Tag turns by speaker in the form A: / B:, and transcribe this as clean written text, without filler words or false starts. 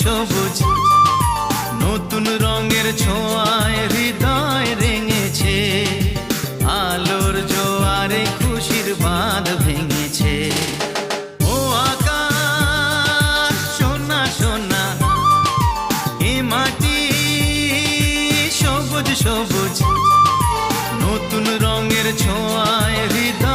A: সবুজ নতুন রঙের ছোঁয়ায় হৃদয় রেঙেছে, আলোর জোয়ারে খুশির বাঁধ ভেঙেছে। ও আকাশ সোনা সোনা, এ মাটি সবুজ সবুজ নতুন রঙের ছোঁয়ায় হৃদয়